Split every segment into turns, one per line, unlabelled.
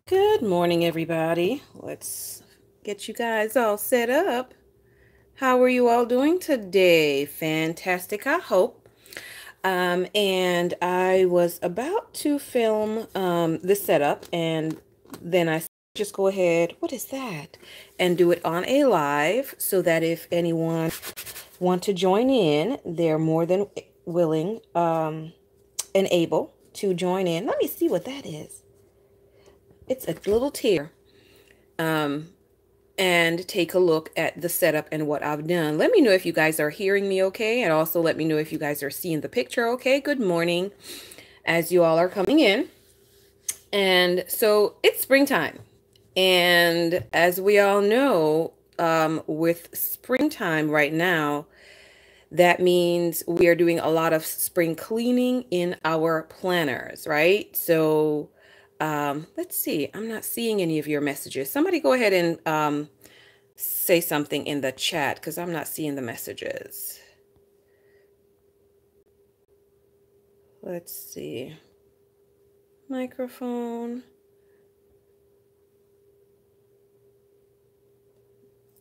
Good morning, everybody. Let's get you guys all set up. How are you all doing today? Fantastic, I hope. And I was about to film this setup, and then I just go ahead, what is that? And do it on a live so that if anyone want to join in, they're more than willing and able to join in. Let me see what that is. It's a little tear. And take a look at the setup and what I've done. Let me know if you guys are hearing me okay, and also let me know if you guys are seeing the picture okay. Good morning as you all are coming in. And so it's springtime. And as we all know, with springtime right now, that means we are doing a lot of spring cleaning in our planners, right? So let's see. I'm not seeing any of your messages. Somebody go ahead and say something in the chat because I'm not seeing the messages. Let's see. Microphone.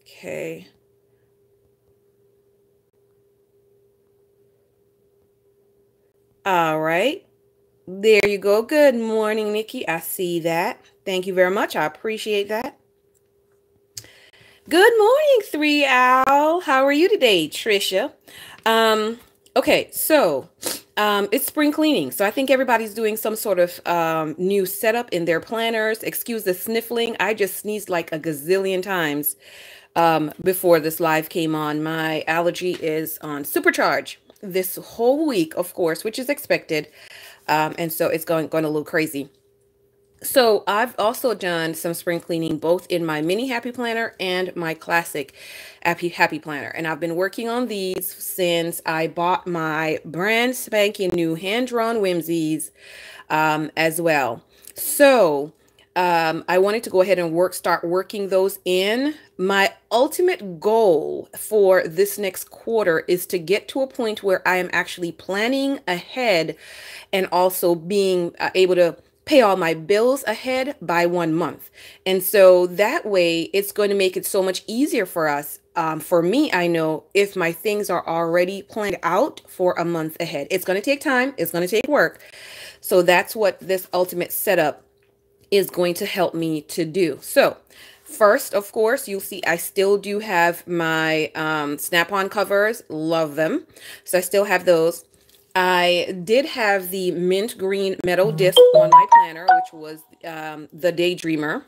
Okay. All right. There you go. Good morning, Nikki. I see that. Thank you very much. I appreciate that. Good morning, 3 Owl. How are you today, Trisha? Okay, so it's spring cleaning. So I think everybody's doing some sort of new setup in their planners. Excuse the sniffling. I just sneezed like a gazillion times before this live came on. My allergy is on supercharge this whole week, of course, which is expected. And so it's going a little crazy. So I've also done some spring cleaning both in my mini happy planner and my classic happy planner. And I've been working on these since I bought my brand spanking new hand-drawn whimsies as well. So I wanted to go ahead and start working those in. My ultimate goal for this next quarter is to get to a point where I am actually planning ahead and also being able to pay all my bills ahead by 1 month. And so that way it's going to make it so much easier for us. For me, I know if my things are already planned out for a month ahead, it's going to take time. It's going to take work. So that's what this ultimate setup is going to help me to do. So first, of course, you'll see I still do have my snap-on covers. Love them. So I still have those. I did have the mint green metal disc on my planner, which was the Daydreamer.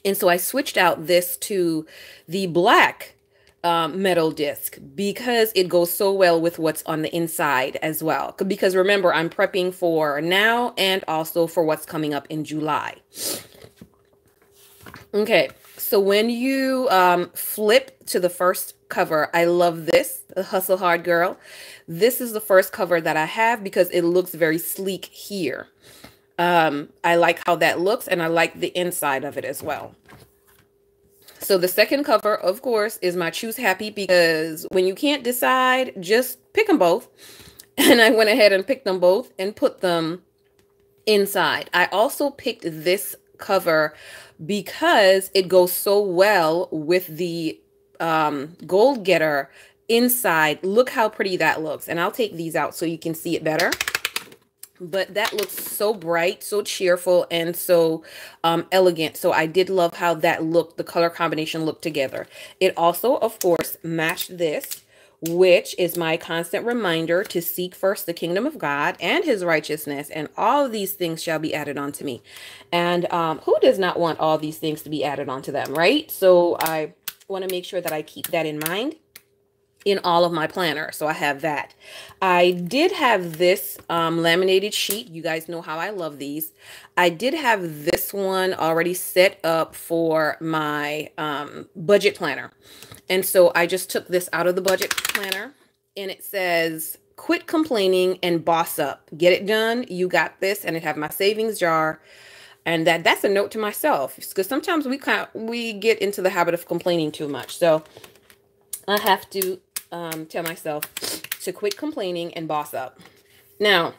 And so I switched out this to the black metal disc because it goes so well with what's on the inside as well. Because remember, I'm prepping for now and also for what's coming up in July. Okay, so when you flip to the first cover, I love this, the Hustle Hard Girl. This is the first cover that I have because it looks very sleek here. I like how that looks, and I like the inside of it as well. So the second cover, of course, is my Choose Happy, because when you can't decide, just pick them both. And I went ahead and picked them both and put them inside. I also picked this cover because it goes so well with the Gold Getter inside. Look how pretty that looks. And I'll take these out so you can see it better. But that looks so bright, so cheerful, and so elegant. So I did love how that looked, the color combination looked together. It also, of course, matched this, which is my constant reminder to seek first the kingdom of God and his righteousness, and all of these things shall be added onto me. And who does not want all these things to be added onto them, right? So I want to make sure that I keep that in mind in all of my planners. So I have that. I did have this laminated sheet. You guys know how I love these. I did have this one already set up for my budget planner. And so I just took this out of the budget planner, and it says, quit complaining and boss up. Get it done. You got this. And it have my savings jar. And that's a note to myself, because sometimes we get into the habit of complaining too much. So I have to tell myself to quit complaining and boss up. Now,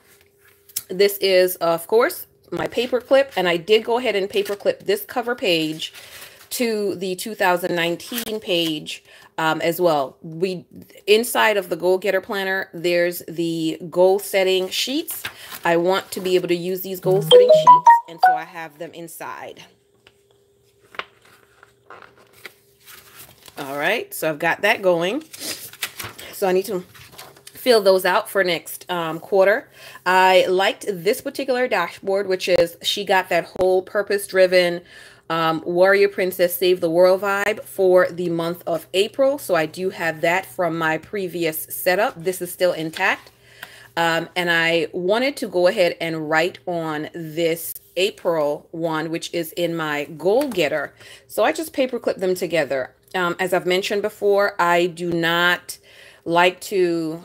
this is, of course, my paper clip, and I did go ahead and paper clip this cover page to the 2019 page as well. Inside of the Goal Getter Planner, there's the goal setting sheets. I want to be able to use these goal setting sheets, and so I have them inside. All right, so I've got that going. So I need to fill those out for next quarter. I liked this particular dashboard, which is she got that whole purpose-driven Warrior Princess Save the World vibe for the month of April. So I do have that from my previous setup. This is still intact. And I wanted to go ahead and write on this April one, which is in my Goal Getter. So I just paper clip them together. As I've mentioned before, I do not like to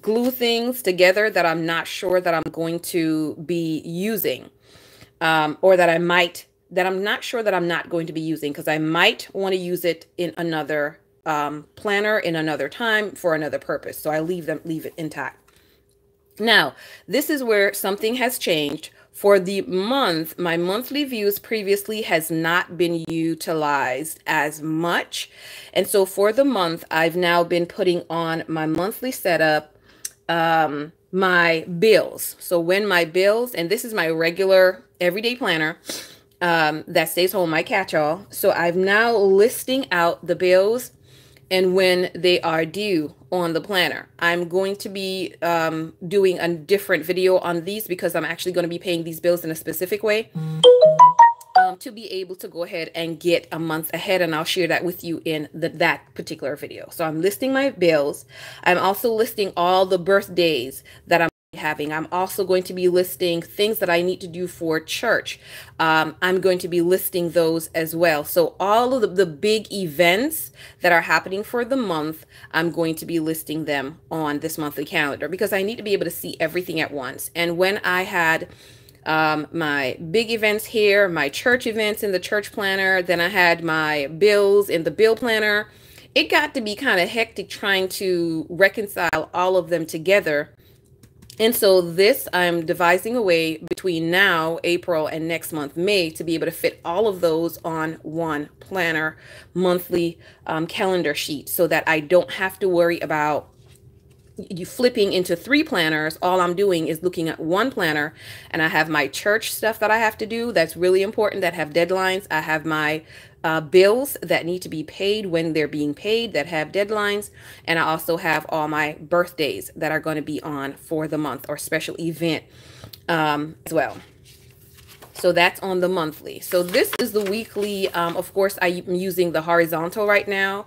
glue things together that I'm not sure that I'm going to be using, or that I'm not sure that I'm not going to be using, because I might want to use it in another planner in another time for another purpose. So I leave it intact. Now, this is where something has changed. For the month, my monthly views previously has not been utilized as much. And so for the month, I've now been putting on my monthly setup, my bills. So when my bills, and this is my regular everyday planner, that stays home, my catch-all. So I'm now listing out the bills and when they are due on the planner. I'm going to be doing a different video on these because I'm actually going to be paying these bills in a specific way to be able to go ahead and get a month ahead, and I'll share that with you in that particular video. So I'm listing my bills. I'm also listing all the birthdays that I'm having. I'm also going to be listing things that I need to do for church. I'm going to be listing those as well. So all of the big events that are happening for the month, I'm going to be listing them on this monthly calendar because I need to be able to see everything at once. And when I had my big events here, my church events in the church planner, then I had my bills in the bill planner, it got to be kind of hectic trying to reconcile all of them together. And so this, I'm devising a way between now, April, and next month, May, to be able to fit all of those on one planner monthly calendar sheet so that I don't have to worry about you flipping into 3 planners. All I'm doing is looking at one planner, and I have my church stuff that I have to do that's really important, that have deadlines. I have my bills that need to be paid when they're being paid that have deadlines, and I also have all my birthdays that are going to be on for the month or special event as well. So that's on the monthly. So this is the weekly. Of course, I'm using the horizontal right now.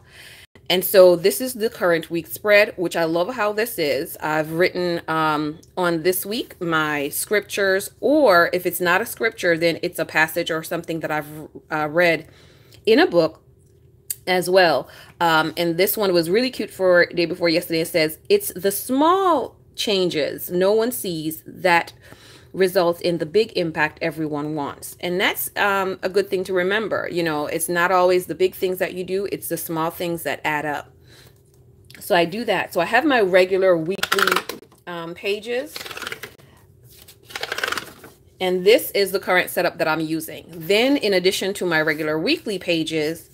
And so this is the current week spread, which I love how this is. I've written on this week my scriptures, or if it's not a scripture, then it's a passage or something that I've read in a book as well. And this one was really cute for day before yesterday. It says, it's the small changes no one sees that results in the big impact everyone wants. And that's a good thing to remember. You know, it's not always the big things that you do, it's the small things that add up. So I do that. So I have my regular weekly pages. And this is the current setup that I'm using. Then in addition to my regular weekly pages,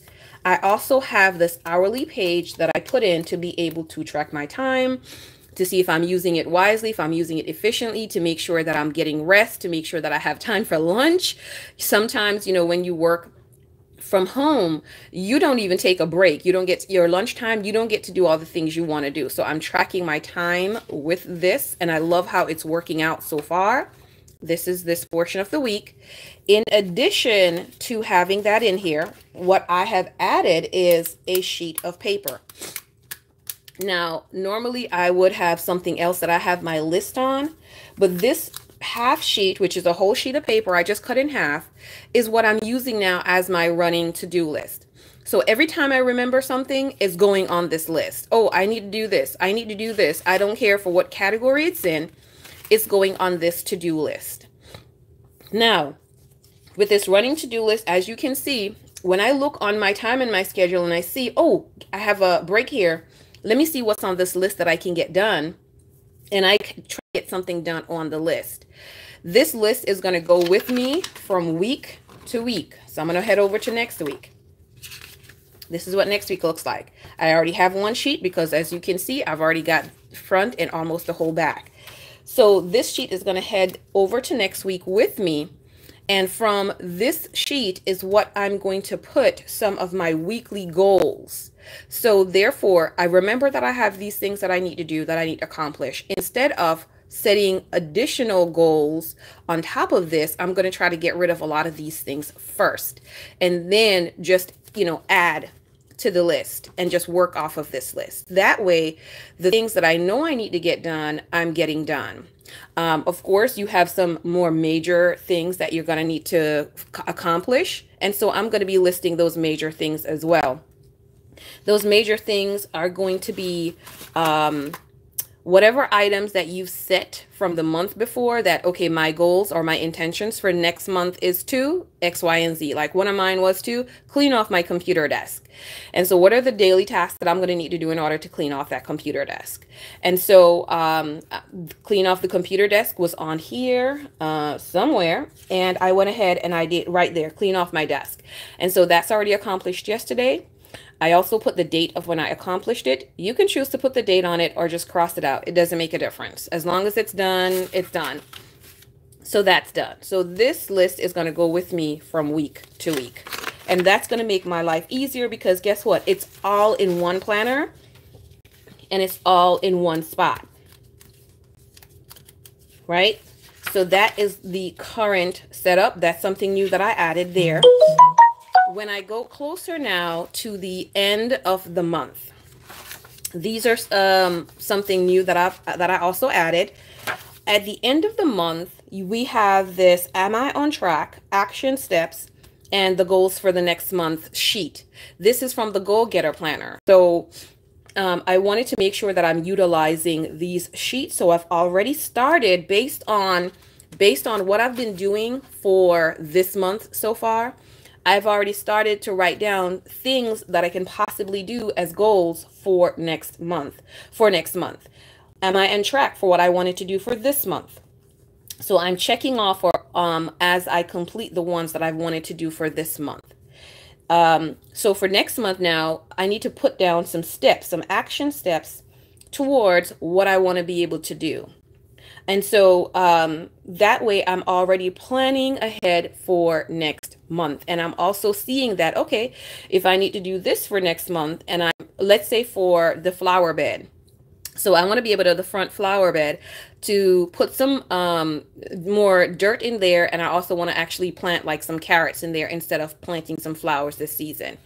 I also have this hourly page that I put in to be able to track my time, to see if I'm using it wisely, if I'm using it efficiently, to make sure that I'm getting rest, to make sure that I have time for lunch. Sometimes, you know, when you work from home, you don't even take a break. You don't get your lunchtime. You don't get to do all the things you want to do. So I'm tracking my time with this, and I love how it's working out so far. This is this portion of the week. In addition to having that in here, what I have added is a sheet of paper. Now, normally I would have something else that I have my list on, but this half sheet, which is a whole sheet of paper I just cut in half, is what I'm using now as my running to-do list. So every time I remember something, it's going on this list. Oh, I need to do this. I need to do this. I don't care for what category it's in. It's going on this to-do list. Now, with this running to-do list, as you can see, when I look on my time and my schedule and I see, oh, I have a break here, let me see what's on this list that I can get done, and I can try to get something done on the list. This list is going to go with me from week to week. So I'm going to head over to next week. This is what next week looks like. I already have one sheet because, as you can see, I've already got front and almost the whole back. So this sheet is going to head over to next week with me. And from this sheet is what I'm going to put some of my weekly goals. So therefore, I remember that I have these things that I need to do, that I need to accomplish. Instead of setting additional goals on top of this, I'm going to try to get rid of a lot of these things first. And then just, add to the list and just work off of this list. That way, the things that I know I need to get done, I'm getting done. Of course, you have some more major things that you're going to need to accomplish. And so I'm going to be listing those major things as well. Those major things are going to be whatever items that you've set from the month before that, okay, my goals or my intentions for next month is to X, Y, and Z. Like one of mine was to clean off my computer desk. And so what are the daily tasks that I'm going to need to do in order to clean off that computer desk? And so clean off the computer desk was on here somewhere. And I went ahead and I did right there, clean off my desk. And so that's already accomplished yesterday. I also put the date of when I accomplished it. You can choose to put the date on it or just cross it out. It doesn't make a difference. As long as it's done, it's done. So that's done. So this list is going to go with me from week to week. And that's going to make my life easier because guess what? It's all in one planner and it's all in one spot. Right? So that is the current setup. That's something new that I added there. When I go closer now to the end of the month, these are something new that I also added. At the end of the month, we have this Am I on Track, Action Steps, and the Goals for the Next Month sheet. This is from the Goal Getter Planner. So I wanted to make sure that I'm utilizing these sheets. So I've already started based on what I've been doing for this month so far. I've already started to write down things that I can possibly do as goals for next month. Am I on track for what I wanted to do for this month? So I'm checking off as I complete the ones that I've wanted to do for this month. So for next month now, I need to put down some steps, some action steps towards what I want to be able to do. And so that way I'm already planning ahead for next month. And I'm also seeing that, okay, if I need to do this for next month, and let's say for the flower bed. So I want to be able to, the front flower bed, to put some more dirt in there. And I also want to actually plant like some carrots in there instead of planting some flowers this season.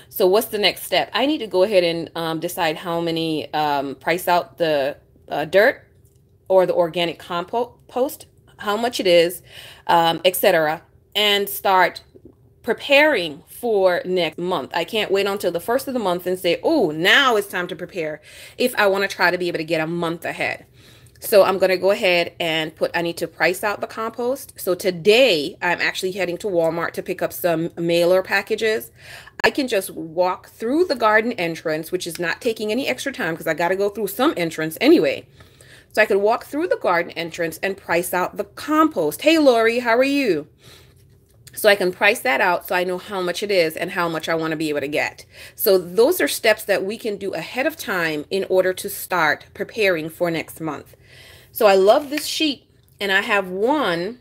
So what's the next step? I need to go ahead and decide how many, price out the dirt or the organic compost, how much it is, etc., and start preparing for next month. I can't wait until the first of the month and say, oh, now it's time to prepare if I want to try to be able to get a month ahead. So I'm going to go ahead and I need to price out the compost. So today I'm actually heading to Walmart to pick up some mailer packages. I can just walk through the garden entrance, which is not taking any extra time because I got to go through some entrance anyway. So I could walk through the garden entrance and price out the compost. Hey, Lori, how are you? So I can price that out so I know how much it is and how much I want to be able to get. So those are steps that we can do ahead of time in order to start preparing for next month. So I love this sheet, and I have one,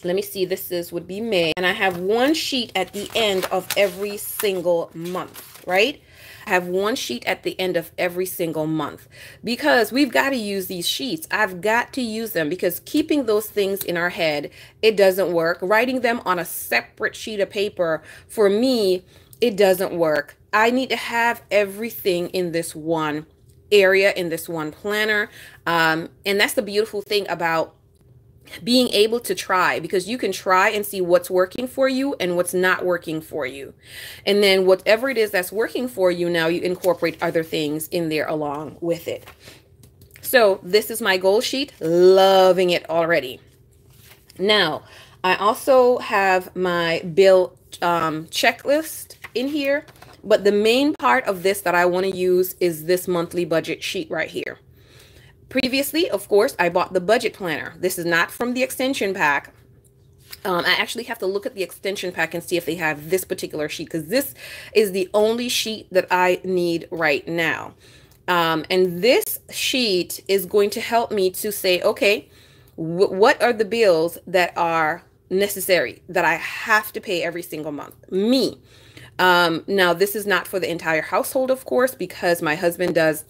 let me see, would be May, and I have one sheet at the end of every single month, right? I have one sheet at the end of every single month because we've got to use these sheets. I've got to use them because keeping those things in our head, it doesn't work. Writing them on a separate sheet of paper, for me, it doesn't work. I need to have everything in this one area, in this one planner. And that's the beautiful thing about being able to try, because you can try and see what's working for you and what's not working for you. And then whatever it is that's working for you, now you incorporate other things in there along with it. So this is my goal sheet. Loving it already. Now, I also have my bill checklist in here, but the main part of this that I want to use is this monthly budget sheet right here. Previously, of course, I bought the budget planner. This is not from the extension pack. I actually have to look at the extension pack and see if they have this particular sheet, because this is the only sheet that I need right now. And this sheet is going to help me to say, okay, what are the bills that are necessary that I have to pay every single month? Me. Now, this is not for the entire household, of course, because my husband does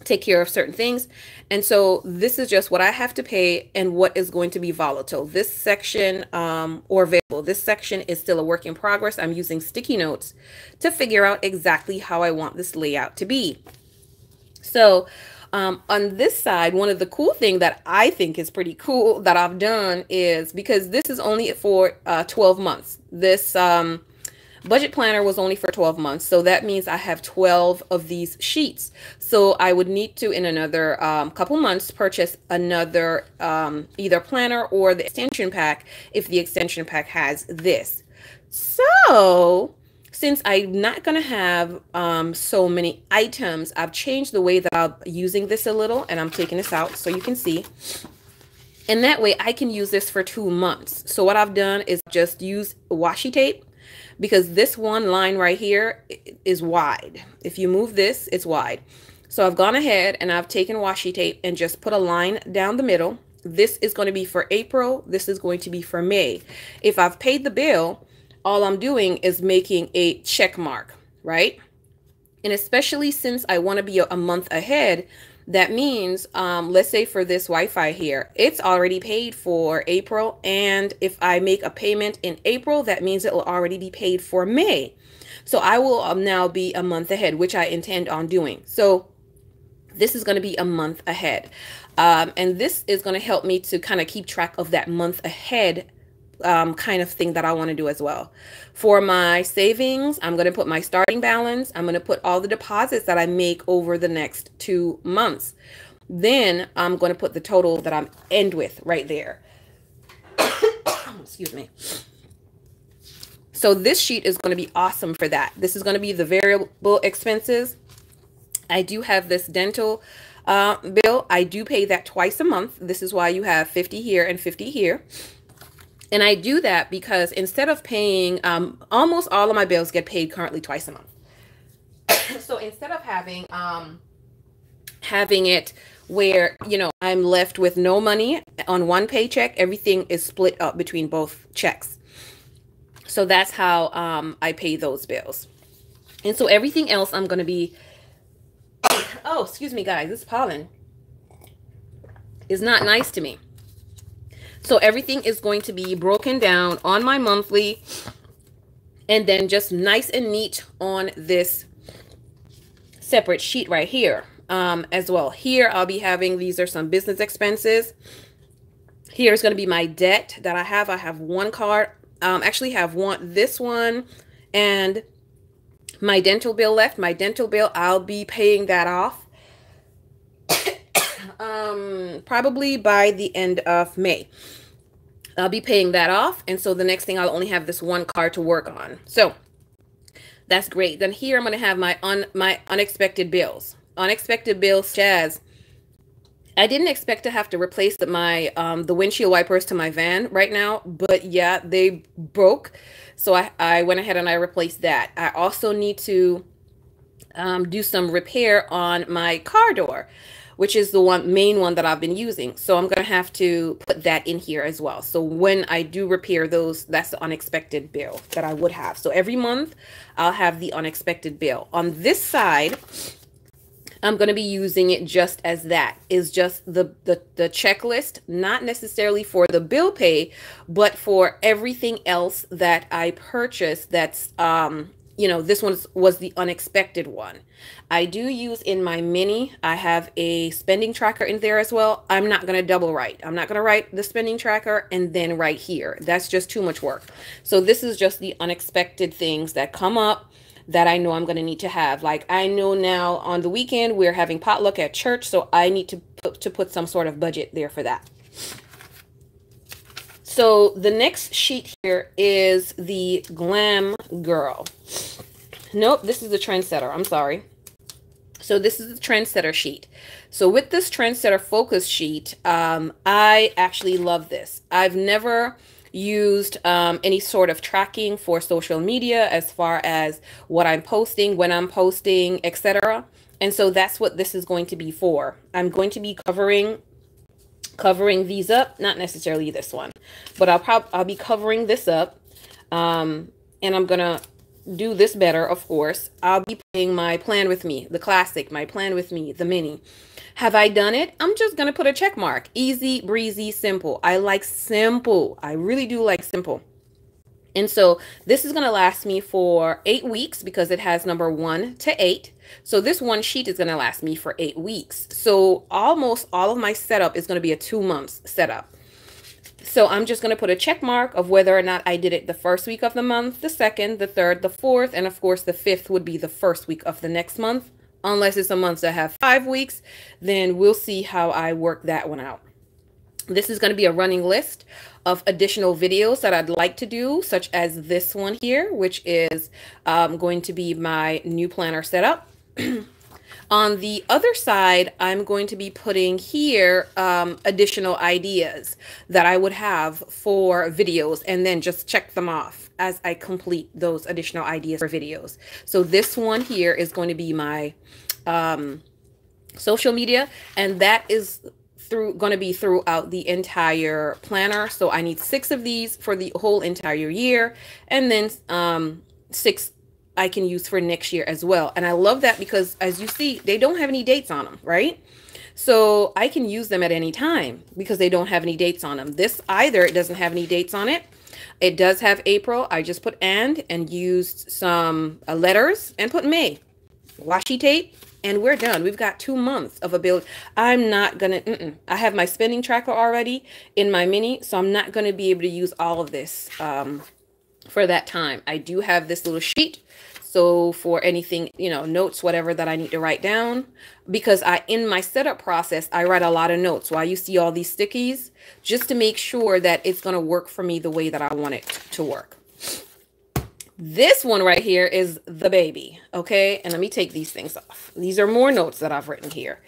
take care of certain things. And so this is just what I have to pay and what is going to be volatile. This section or available, this section is still a work in progress. I'm using sticky notes to figure out exactly how I want this layout to be. So on this side, one of the cool thing that I think is pretty cool that I've done is, because this is only for 12 months. This budget planner was only for 12 months. So that means I have 12 of these sheets. So I would need to, in another couple months, purchase another either planner or the extension pack if the extension pack has this. So since I'm not going to have so many items, I've changed the way that I'm using this a little, and I'm taking this out so you can see. And that way I can use this for 2 months. So what I've done is just use washi tape, because this one line right here is wide. If you move this, it's wide. So I've gone ahead and I've taken washi tape and just put a line down the middle. This is going to be for April. This is going to be for May. If I've paid the bill, all I'm doing is making a check mark, right? And especially since I want to be a month ahead, that means, let's say for this Wi-Fi here, it's already paid for April. And if I make a payment in April, that means it will already be paid for May. So I will now be a month ahead, which I intend on doing. So this is going to be a month ahead. And this is going to help me to kind of keep track of that month ahead kind of thing that I want to do as well. For my savings, I'm going to put my starting balance. I'm going to put all the deposits that I make over the next 2 months. Then I'm going to put the total that I'm end with right there. Excuse me. So this sheet is going to be awesome for that. This is going to be the variable expenses. I do have this dental bill. I do pay that twice a month. This is why you have 50 here and 50 here. And I do that because instead of paying, almost all of my bills get paid currently twice a month. So instead of having it where, you know, I'm left with no money on one paycheck, everything is split up between both checks. So that's how I pay those bills. And so everything else I'm going to be, oh, excuse me, guys, this pollen is not nice to me. So everything is going to be broken down on my monthly and then just nice and neat on this separate sheet right here as well. Here I'll be having, these are some business expenses. Here's going to be my debt that I have. I have one card, actually have this one and my dental bill left. My dental bill, I'll be paying that off probably by the end of May. I'll be paying that off. And so the next thing, I'll only have this one card to work on. So that's great. Then here I'm going to have my unexpected bills. Unexpected bills, such as I didn't expect to have to replace the windshield wipers to my van right now, but yeah, they broke. So I went ahead and I replaced that. I also need to do some repair on my car door, which is the main one that I've been using. So I'm going to have to put that in here as well. So when I do repair those, that's the unexpected bill that I would have. So every month I'll have the unexpected bill. On this side, I'm going to be using it just as that, is just the checklist, not necessarily for the bill pay, but for everything else that I purchased that's, you know, this one was the unexpected one. I do use in my mini, I have a spending tracker in there as well. I'm not going to double write. I'm not going to write the spending tracker and then right here. That's just too much work. So this is just the unexpected things that come up that I know I'm going to need to have. Like I know now on the weekend we're having potluck at church, so I need to put some sort of budget there for that. So the next sheet here is the Glam Girl. Nope, this is the Trendsetter. I'm sorry. So this is the trendsetter sheet. So with this trendsetter focus sheet, I actually love this. I've never used any sort of tracking for social media as far as what I'm posting, when I'm posting, etc. And so that's what this is going to be for. I'm going to be covering these up, not necessarily this one, but I'll be covering this up, and I'm gonna do this better, of course. I'll be playing my Plan With Me, the classic, my Plan With Me, the mini. Have I done it? I'm just gonna put a check mark. Easy, breezy, simple. I like simple. I really do like simple. And so this is going to last me for 8 weeks because it has number 1 to 8. So this one sheet is going to last me for 8 weeks. So almost all of my setup is going to be a 2 months setup. So I'm just going to put a check mark of whether or not I did it the first week of the month, the second, the third, the fourth, and of course the fifth would be the first week of the next month. Unless it's a month that have 5 weeks, then we'll see how I work that one out. This is going to be a running list of additional videos that I'd like to do, such as this one here, which is going to be my new planner setup. On the other side, I'm going to be putting here additional ideas that I would have for videos, and then just check them off as I complete those additional ideas for videos. So this one here is going to be my social media, and that is going to be throughout the entire planner. So I need 6 of these for the whole entire year, and then 6 I can use for next year as well. And I love that because, as you see, they don't have any dates on them, right? So I can use them at any time because they don't have any dates on them. This either, it doesn't have any dates on it. It does have April. I just put and used some letters and put May. Washi tape. And we're done. We've got 2 months of a build. I'm not going to, I have my spending tracker already in my mini, so I'm not going to be able to use all of this for that time. I do have this little sheet. So for anything, you know, notes, whatever that I need to write down, because in my setup process, I write a lot of notes while you see all these stickies, just to make sure that it's going to work for me the way that I want it to work. This one right here is the baby, okay? And let me take these things off. These are more notes that I've written here.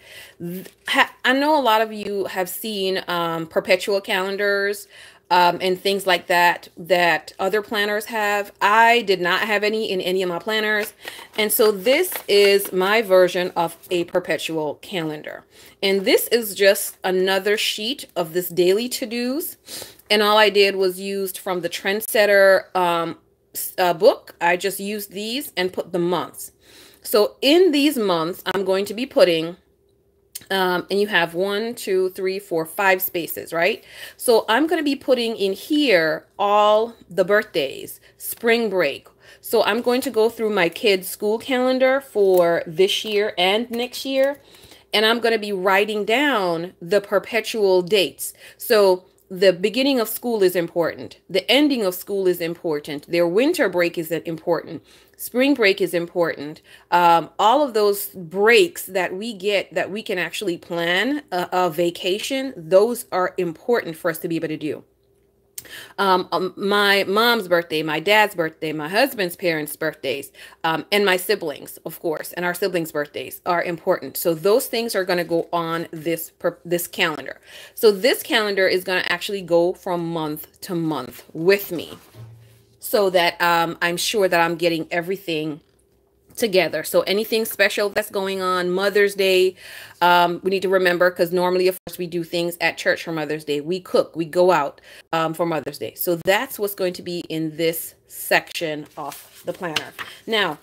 I know a lot of you have seen perpetual calendars and things like that other planners have. I did not have any in any of my planners. And so this is my version of a perpetual calendar. And this is just another sheet of this daily to-dos. And all I did was used from the Trendsetter book. I just used these and put the months. So in these months, I'm going to be putting, and you have 1, 2, 3, 4, 5 spaces, right? So I'm going to be putting in here all the birthdays, spring break. So I'm going to go through my kids' school calendar for this year and next year, and I'm going to be writing down the perpetual dates. So the beginning of school is important. The ending of school is important. Their winter break is important. Spring break is important. All of those breaks that we get that we can actually plan a vacation, those are important for us to be able to do. My mom's birthday, my dad's birthday, my husband's parents' birthdays, and my siblings, of course, and our siblings' birthdays are important. So those things are going to go on this calendar. So this calendar is going to actually go from month to month with me, so that I'm sure that I'm getting everything together. So anything special that's going on, Mother's Day, we need to remember, because normally, of course, we do things at church for Mother's Day. We cook, we go out for Mother's Day. So that's what's going to be in this section of the planner. Now,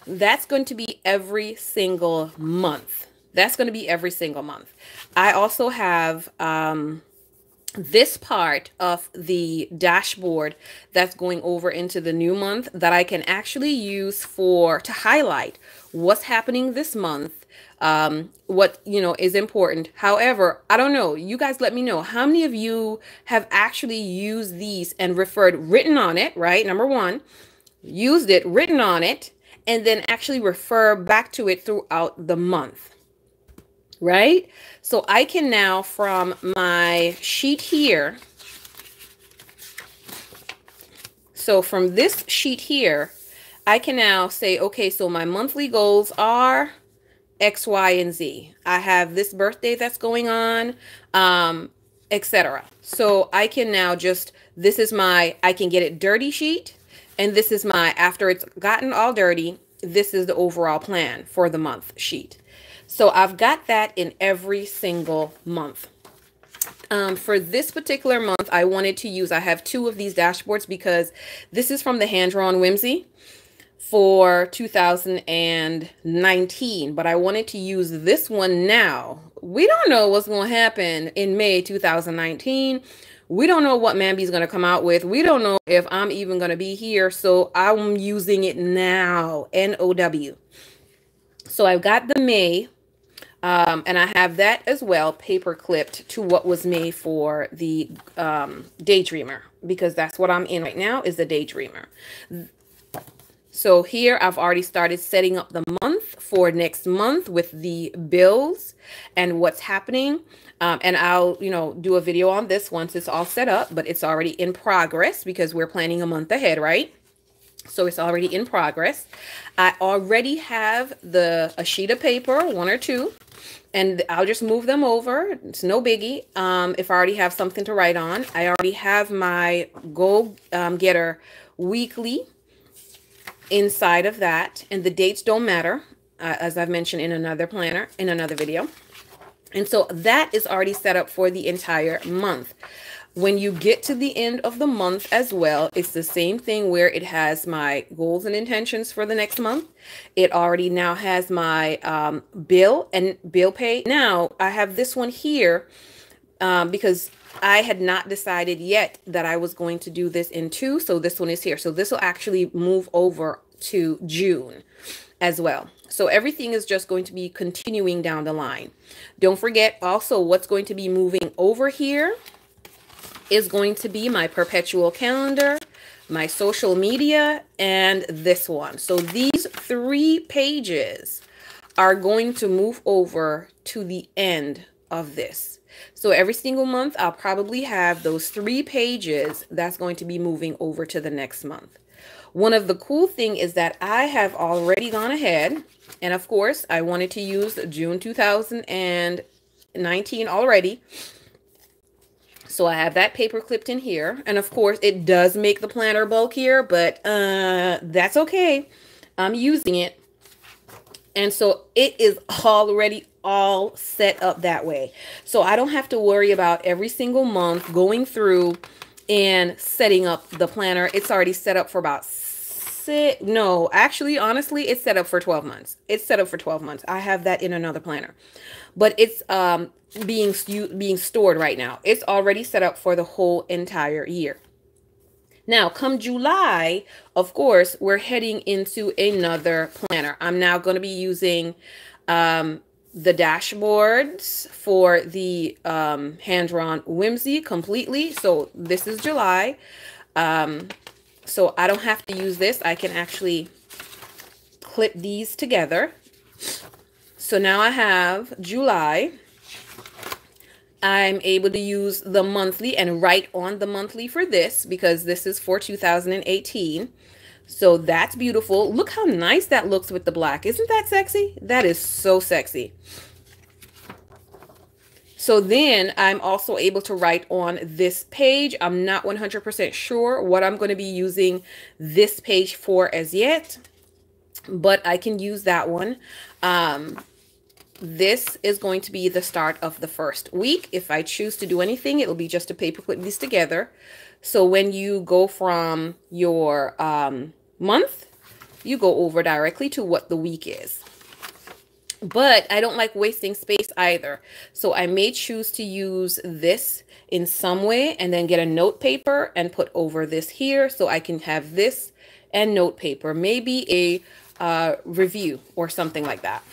that's going to be every single month. That's going to be every single month. I also have this part of the dashboard that's going over into the new month that I can actually use to highlight what's happening this month, what, is important. However, I don't know, you guys let me know, how many of you have actually used these and written on it, right? Number one, used it, written on it, and then actually refer back to it throughout the month. Right? So I can now, from my sheet here, so from this sheet here, I can now say, okay, so my monthly goals are X, Y, and Z. I have this birthday that's going on, etc. So I can now just, this is my, I can get it dirty sheet. And this is my, after it's gotten all dirty, this is the overall plan for the month sheet. So I've got that in every single month. For this particular month, I wanted to use, I have two of these dashboards because this is from the Hand Drawn Whimsy for 2019, but I wanted to use this one now. We don't know what's going to happen in May 2019. We don't know what Mambi's going to come out with. We don't know if I'm even going to be here. So I'm using it now, NOW. So I've got the May, and I have that as well, paper clipped to what was made for the Daydreamer, because that's what I'm in right now, is the Daydreamer. So here I've already started setting up the month for next month with the bills and what's happening. And I'll, do a video on this once it's all set up, but it's already in progress because we're planning a month ahead, right? So it's already in progress. I already have a sheet of paper, one or two, and I'll just move them over. It's no biggie. If I already have something to write on, I already have my Goal Getter weekly inside of that, and the dates don't matter, as I've mentioned in another planner, in another video. And so that is already set up for the entire month. When you get to the end of the month as well, it's the same thing where it has my goals and intentions for the next month. It already now has my bill and bill pay. Now I have this one here because I had not decided yet that I was going to do this in two. So this one is here. So this will actually move over to June as well. So everything is just going to be continuing down the line. Don't forget also what's going to be moving over here is going to be my perpetual calendar, my social media, and this one. So these 3 pages are going to move over to the end of this. So every single month, I'll probably have those 3 pages that's going to be moving over to the next month. One of the cool thing is that I have already gone ahead, and of course, I wanted to use June 2019 already. So I have that paper clipped in here. And of course, it does make the planner bulkier, but that's okay. I'm using it. And so it is already all set up that way. So I don't have to worry about every single month going through and setting up the planner. It's already set up for about honestly, it's set up for 12 months. It's set up for 12 months. I have that in another planner, but it's being stored right now. It's already set up for the whole entire year. Now, come July, of course, we're heading into another planner. I'm now going to be using the dashboards for the Hand Drawn Whimsy completely. So this is July. So I don't have to use this. I can actually clip these together. So now I have July. I'm able to use the monthly and write on the monthly for this because this is for 2018. So that's beautiful. Look how nice that looks with the black. Isn't that sexy? That is so sexy. So then I'm also able to write on this page. I'm not 100% sure what I'm going to be using this page for as yet, but I can use that one. This is going to be the start of the first week. If I choose to do anything, it'll be just to paper clip these together. So when you go from your month, you go over directly to what the week is. But I don't like wasting space either. So I may choose to use this in some way and then get a note paper and put over this here so I can have this and note paper, maybe a review or something like that.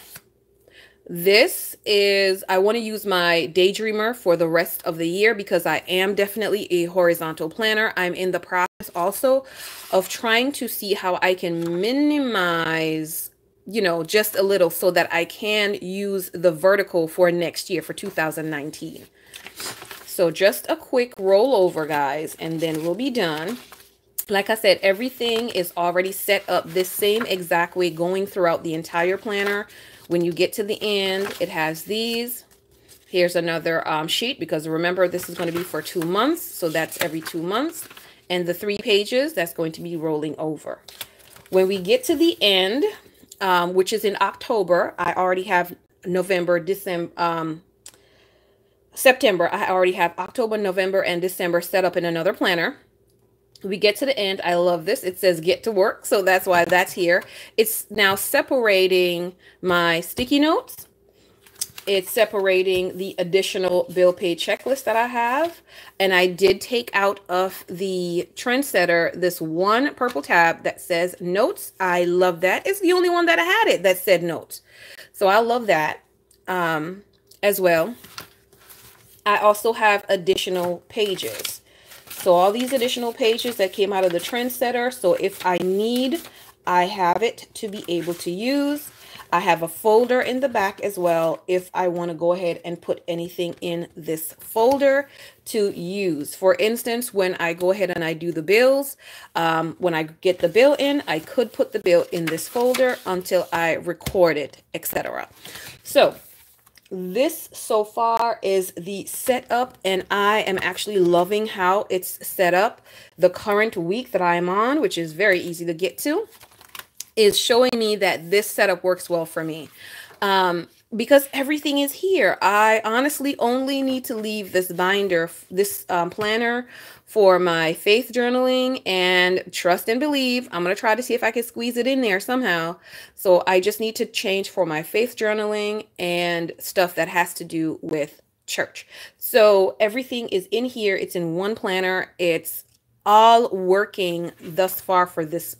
This is, I want to use my Daydreamer for the rest of the year because I am definitely a horizontal planner. I'm in the process also of trying to see how I can minimize, just a little so that I can use the vertical for next year for 2019. So just a quick roll over, guys, and then we'll be done. Like I said, everything is already set up this same exact way going throughout the entire planner When you get to the end, it has these. Here's another sheet, because remember, this is going to be for 2 months. So that's every 2 months. And the 3 pages, that's going to be rolling over. When we get to the end, which is in October, I already have November, December, September. I already have October, November, and December set up in another planner. We get to the end. I love this. It says get to work. So that's why that's here. It's now separating my sticky notes. It's separating the additional bill pay checklist that I have. And I did take out of the Trendsetter this one purple tab that says notes. I love that. It's the only one that I had it that said notes. So I love that as well. I also have additional pages. So all these additional pages that came out of the Trendsetter. So if I need, I have it to be able to use. I have a folder in the back as well if I want to go ahead and put anything in this folder to use. For instance, when I go ahead and I do the bills, when I get the bill in, I could put the bill in this folder until I record it, etc. So this so far is the setup, and I am actually loving how it's set up. The current week that I'm on, which is very easy to get to, is showing me that this setup works well for me because everything is here. I honestly only need to leave this binder, this planner, for my faith journaling and trust and believe. I'm going to try to see if I can squeeze it in there somehow. So I just need to change for my faith journaling and stuff that has to do with church. So everything is in here. It's in one planner. It's all working thus far for this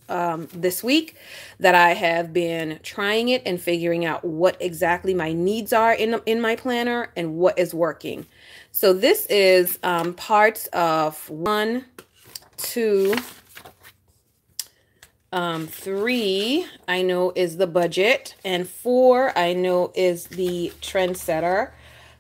this week that I have been trying it and figuring out what exactly my needs are in my planner and what is working. So this is parts of 1, 2, 3 I know is the budget, and 4 I know is the Trendsetter.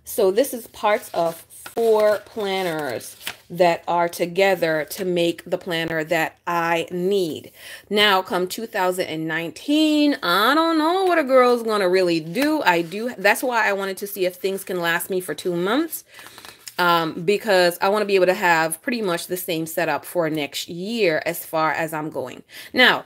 So this is parts of 4 planners that are together to make the planner that I need. Now, come 2019, I don't know what a girl's gonna really do. That's why I wanted to see if things can last me for 2 months, because I want to be able to have pretty much the same setup for next year as far as I'm going. Now,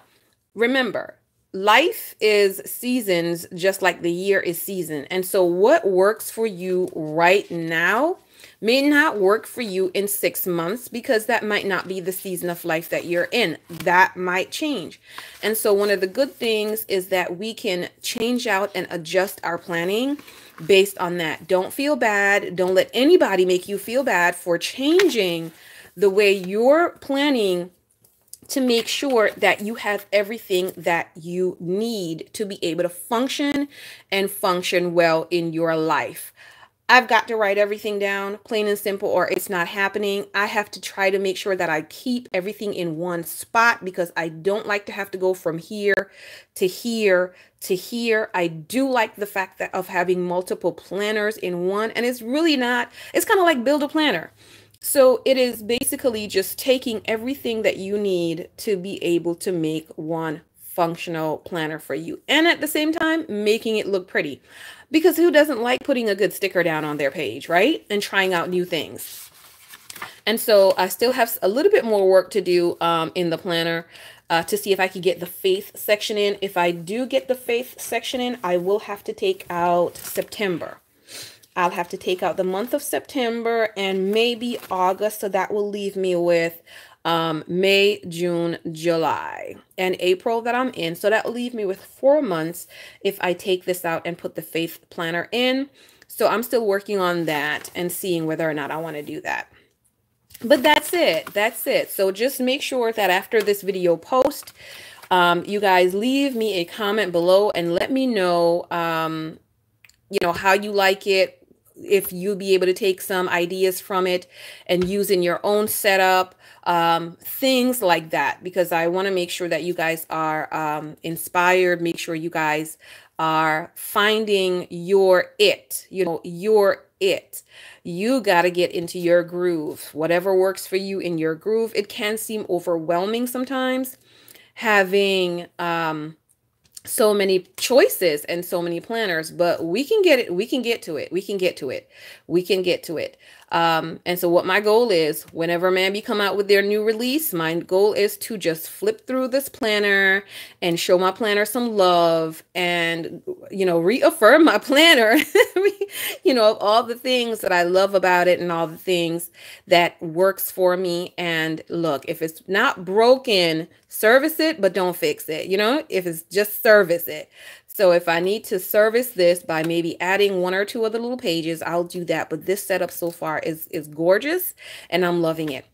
remember, life is seasons just like the year is season. And so what works for you right now may not work for you in 6 months, because that might not be the season of life that you're in. That might change. And so one of the good things is that we can change out and adjust our planning based on that. Don't feel bad. Don't let anybody make you feel bad for changing the way you're planning to make sure that you have everything that you need to be able to function and function well in your life. I've got to write everything down, plain and simple, or it's not happening. I have to try to make sure that I keep everything in one spot, because I don't like to have to go from here to here to here. I do like the fact that of having multiple planners in one, and it's really not, it's kind of like build a planner. So it is basically just taking everything that you need to be able to make one functional planner for you, and at the same time making it look pretty, because who doesn't like putting a good sticker down on their page, right? And trying out new things. And so I still have a little bit more work to do in the planner to see if I can get the faith section in. If I do get the faith section in, I will have to take out September. I'll have to take out the month of September and maybe August. So that will leave me with May, June, July, and April that I'm in. So that will leave me with 4 months if I take this out and put the faith planner in. So I'm still working on that and seeing whether or not I want to do that. But that's it. That's it. So just make sure that after this video post, you guys leave me a comment below and let me know, you know, how you like it, if you'll be able to take some ideas from it and use in your own setup, things like that, because I want to make sure that you guys are inspired, make sure you guys are finding your it, you know, your it. You got to get into your groove, whatever works for you in your groove. It can seem overwhelming sometimes having so many choices and so many planners, but we can get it. We can get to it. We can get to it. We can get to it. And so what my goal is, whenever Mambi come out with their new release, my goal is to just flip through this planner and show my planner some love and, reaffirm my planner, of all the things that I love about it and all the things that works for me. And look, if it's not broken, service it, but don't fix it. If it's just service it. So if I need to service this by maybe adding one or two other little pages, I'll do that. But this setup so far is gorgeous and I'm loving it.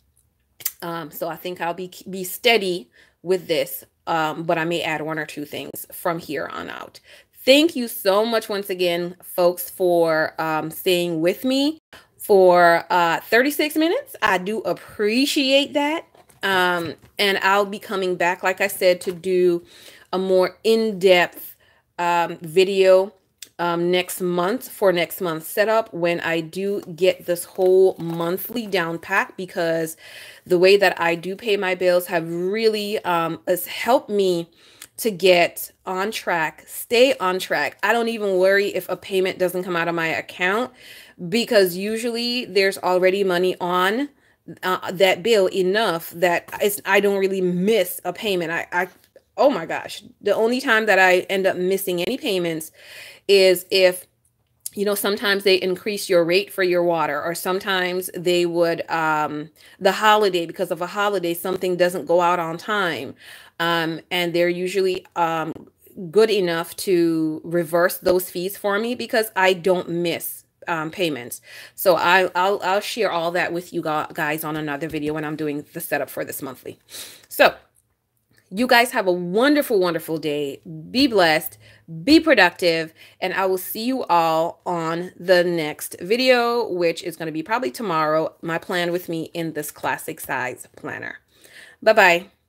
So I think I'll be steady with this, but I may add one or two things from here on out. Thank you so much once again, folks, for staying with me for 36 minutes. I do appreciate that. And I'll be coming back, like I said, to do a more in-depth video next month for next month's setup when I do get this whole monthly down pat, because the way that I do pay my bills have really has helped me to get on track, stay on track. I don't even worry if a payment doesn't come out of my account, because usually there's already money on that bill enough that I don't really miss a payment. Oh my gosh, the only time that I end up missing any payments is if, sometimes they increase your rate for your water, or sometimes they would, the holiday, because of a holiday, something doesn't go out on time. And they're usually good enough to reverse those fees for me because I don't miss payments. So I'll share all that with you guys on another video when I'm doing the setup for this monthly. So you guys have a wonderful, wonderful day. Be blessed, be productive, and I will see you all on the next video, which is going to be probably tomorrow, my plan with me in this classic size planner. Bye-bye.